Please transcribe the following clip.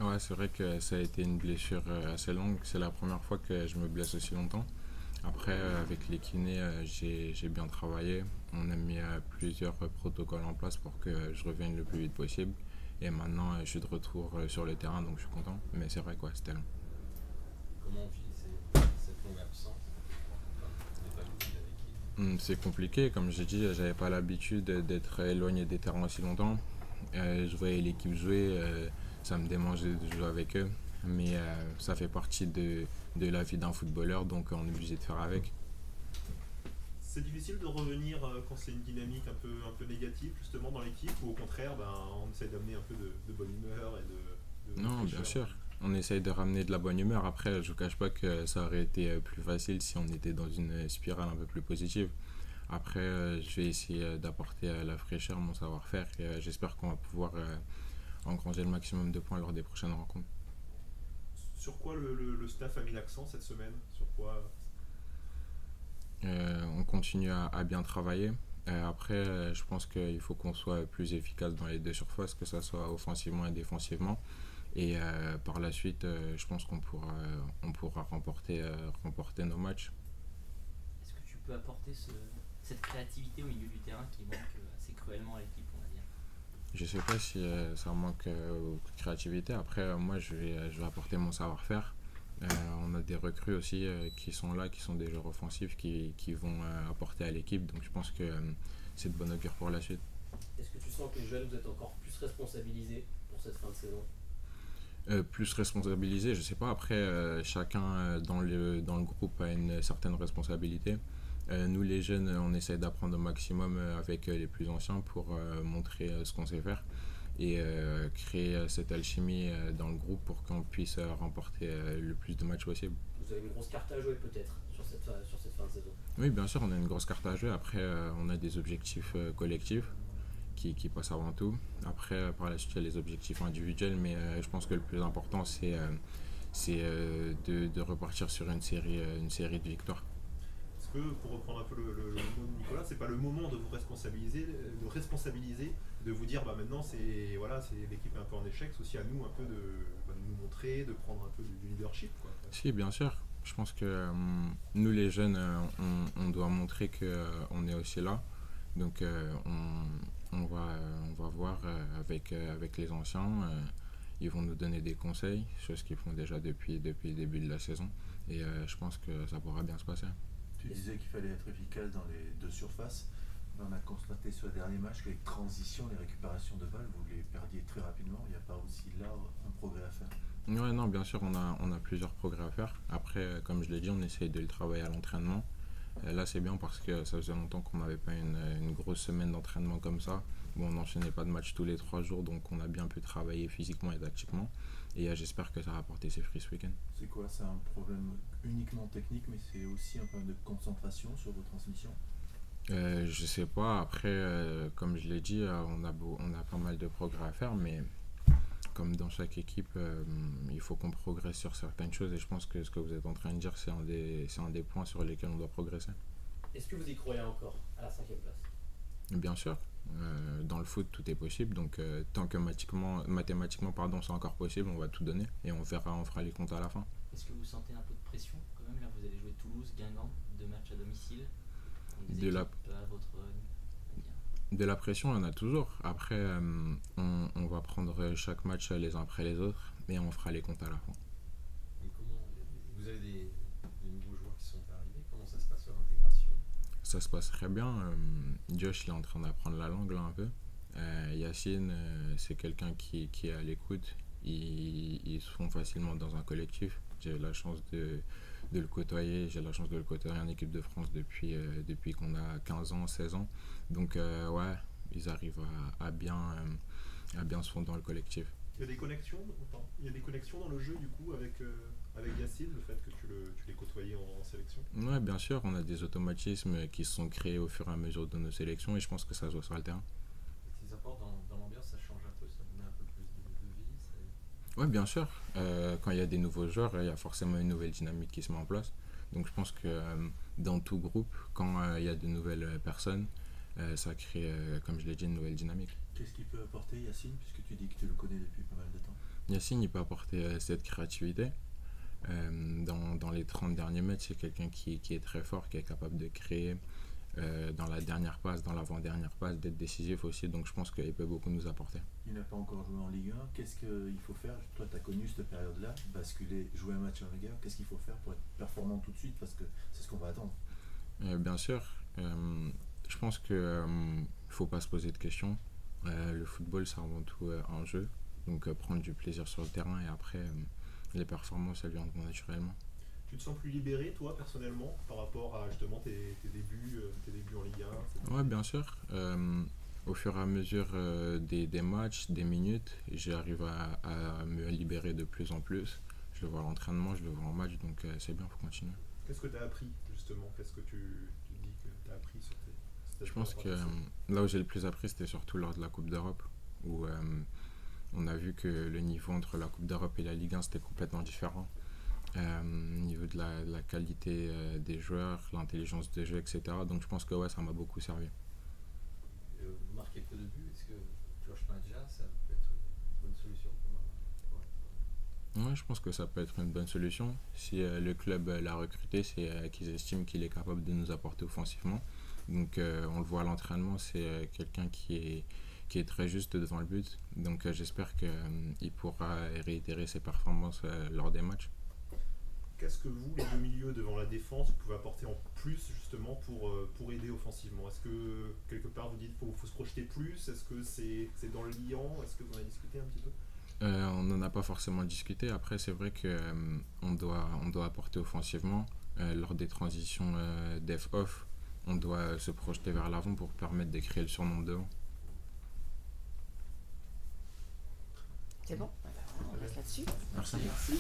Ouais, c'est vrai que ça a été une blessure assez longue. C'est la première fois que je me blesse aussi longtemps. Après, avec les kinés, j'ai bien travaillé. On a mis plusieurs protocoles en place pour que je revienne le plus vite possible. Et maintenant, je suis de retour sur le terrain, donc je suis content. Mais c'est vrai, quoi, c'était long. Comment on vit cette longue absence? Enfin, vous n'avez pas beaucoup de l'équipe. C'est compliqué, comme j'ai dit, j'avais pas l'habitude d'être éloigné des terrains aussi longtemps. Je voyais l'équipe jouer, ça me démangeait de jouer avec eux. Mais ça fait partie de la vie d'un footballeur, donc on est obligé de faire avec. C'est difficile de revenir quand c'est une dynamique un peu négative justement dans l'équipe ou au contraire on essaie d'amener un peu de bonne humeur et de Non, bien fraîcheur. sûr. On essaye de ramener de la bonne humeur. Après, je ne vous cache pas que ça aurait été plus facile si on était dans une spirale un peu plus positive. Après, je vais essayer d'apporter la fraîcheur, mon savoir-faire. Et j'espère qu'on va pouvoir engranger le maximum de points lors des prochaines rencontres. Sur quoi le staff a mis l'accent cette semaine? Sur quoi? On continue à bien travailler. Après, je pense qu'il faut qu'on soit plus efficace dans les deux surfaces, que ce soit offensivement et défensivement. Et par la suite, je pense qu'on pourra remporter nos matchs. Est-ce que tu peux apporter cette créativité au milieu du terrain qui manque assez cruellement à l'équipe, on va dire? Je sais pas si ça manque de créativité. Après, moi, je vais apporter mon savoir-faire. Euh, on a des recrues aussi qui sont là, qui sont des joueurs offensifs, qui vont apporter à l'équipe. Donc je pense que c'est de bon augure pour la suite. Est-ce que tu sens que les jeunes, vous êtes encore plus responsabilisés pour cette fin de saison? Plus responsabilisé, je sais pas. Après, chacun dans le groupe a une certaine responsabilité. Nous, les jeunes, on essaie d'apprendre au maximum avec les plus anciens pour montrer ce qu'on sait faire et créer cette alchimie dans le groupe pour qu'on puisse remporter le plus de matchs possible. Vous avez une grosse carte à jouer peut-être sur cette fin de saison. Oui, bien sûr, on a une grosse carte à jouer. Après, on a des objectifs collectifs qui passent avant tout. Après, par la suite, il y a les objectifs individuels, mais je pense que le plus important, c'est de repartir sur une série de victoires. Est-ce que, pour reprendre un peu le mot de Nicolas, c'est pas le moment de vous responsabiliser, de vous dire bah maintenant c'est l'équipe est un peu en échec, c'est aussi à nous un peu de nous montrer, de prendre un peu du leadership quoi. Si, bien sûr. Je pense que nous, les jeunes, on doit montrer qu'on est aussi là. Donc, on va voir avec les anciens. Ils vont nous donner des conseils, chose qu'ils font déjà depuis le début de la saison. Et je pense que ça pourra bien se passer. Tu disais qu'il fallait être efficace dans les deux surfaces. On a constaté sur le dernier match que les transitions, les récupérations de balles, vous les perdiez très rapidement. Il n'y a pas aussi là un progrès à faire? Ouais, non, bien sûr, on a plusieurs progrès à faire. Après, comme je l'ai dit, on essaye de le travailler à l'entraînement. Là, c'est bien parce que ça faisait longtemps qu'on n'avait pas une grosse semaine d'entraînement comme ça. Bon, on n'enchaînait pas de match tous les 3 jours, donc on a bien pu travailler physiquement et tactiquement. Et j'espère que ça va apporter ses fruits ce week-end. C'est quoi? C'est un problème uniquement technique, mais c'est aussi un problème de concentration sur vos transmissions? Je sais pas, après, comme je l'ai dit, on a pas mal de progrès à faire, mais comme dans chaque équipe, il faut qu'on progresse sur certaines choses et je pense que ce que vous êtes en train de dire, c'est un des points sur lesquels on doit progresser. Est-ce que vous y croyez encore à la cinquième place? Bien sûr, dans le foot, tout est possible, donc tant que mathématiquement pardon, c'est encore possible, on va tout donner et on fera les comptes à la fin. Est-ce que vous sentez un peu de pression quand même? Là, vous allez jouer Toulouse, Guingamp, 2 matchs à domicile. Des De la, équipes à votre on va dire. de la pression, il y en a toujours. Après, on va prendre chaque match les uns après les autres et on fera les comptes à la fin. Et comment vous avez des nouveaux joueurs qui sont arrivés? Comment ça se passe sur l'intégration? Ça se passe très bien. Josh, il est en train d'apprendre la langue là un peu. Yacine, c'est quelqu'un qui est à l'écoute. Ils se font facilement dans un collectif. J'ai la chance de le côtoyer. J'ai la chance de le côtoyer en équipe de France depuis qu'on a 15 ans, 16 ans. Donc, ouais, ils arrivent à bien se fondre dans le collectif. Il y a des connexions dans le jeu du coup avec Yacine, le fait que tu l'aies côtoyé en sélection. Ouais, bien sûr, on a des automatismes qui se sont créés au fur et à mesure de nos sélections et je pense que ça se voit sur le terrain. Et tes apports dans l'ambiance, ça change un peu, ça met un peu plus de vie. Ouais, bien sûr. Quand il y a des nouveaux joueurs, il y a forcément une nouvelle dynamique qui se met en place. Donc je pense que dans tout groupe, quand il y a de nouvelles personnes, ça crée, comme je l'ai dit, une nouvelle dynamique. Qu'est-ce qu'il peut apporter Yacine, puisque tu dis que tu le connais depuis pas mal de temps? Yacine, il peut apporter cette créativité. Dans les 30 derniers mètres, c'est quelqu'un qui est très fort, qui est capable de créer dans la dernière passe, dans l'avant-dernière passe, d'être décisif aussi. Donc je pense qu'il peut beaucoup nous apporter. Il n'a pas encore joué en Ligue 1. Qu'est-ce qu'il faut faire? Toi, tu as connu cette période-là, basculer, jouer un match en Ligue 1. Qu'est-ce qu'il faut faire pour être performant tout de suite? Parce que c'est ce qu'on va attendre. Bien sûr, je pense qu'il ne faut pas se poser de questions. Le football, c'est avant tout un jeu. Donc prendre du plaisir sur le terrain et après, les performances, elles viendront naturellement. Tu te sens plus libéré, toi, personnellement, par rapport à justement tes débuts en Ligue 1? Oui, bien sûr. Au fur et à mesure des matchs, des minutes, j'arrive à me libérer de plus en plus. Je le vois à l'entraînement, je le vois en match, donc c'est bien, il faut continuer. Qu'est-ce que tu as appris, justement? Qu'est-ce que tu dis que tu as appris sur tes Je pense que là où j'ai le plus appris, c'était surtout lors de la Coupe d'Europe, où on a vu que le niveau entre la Coupe d'Europe et la Ligue 1, c'était complètement différent. Au niveau de la qualité des joueurs, l'intelligence de jeu, etc. Donc je pense que ouais, ça m'a beaucoup servi. Marquer peu de buts, est-ce que tu vois, déjà, ça peut être une bonne solution pour Ouais, je pense que ça peut être une bonne solution. Si le club l'a recruté, c'est qu'ils estiment qu'il est capable de nous apporter offensivement. Donc on le voit à l'entraînement, c'est quelqu'un qui est très juste devant le but. Donc j'espère qu'il pourra réitérer ses performances lors des matchs. Qu'est-ce que vous, les deux milieux devant la défense, vous pouvez apporter en plus justement pour aider offensivement? Est-ce que quelque part vous dites qu'il faut se projeter plus? Est-ce que c'est dans le liant? Est-ce que vous en avez discuté un petit peu? On n'en a pas forcément discuté. Après, c'est vrai qu'on doit apporter offensivement. Lors des transitions def-off, on doit se projeter vers l'avant pour permettre de créer le surnombre devant. C'est bon? On reste là-dessus. Merci. Merci.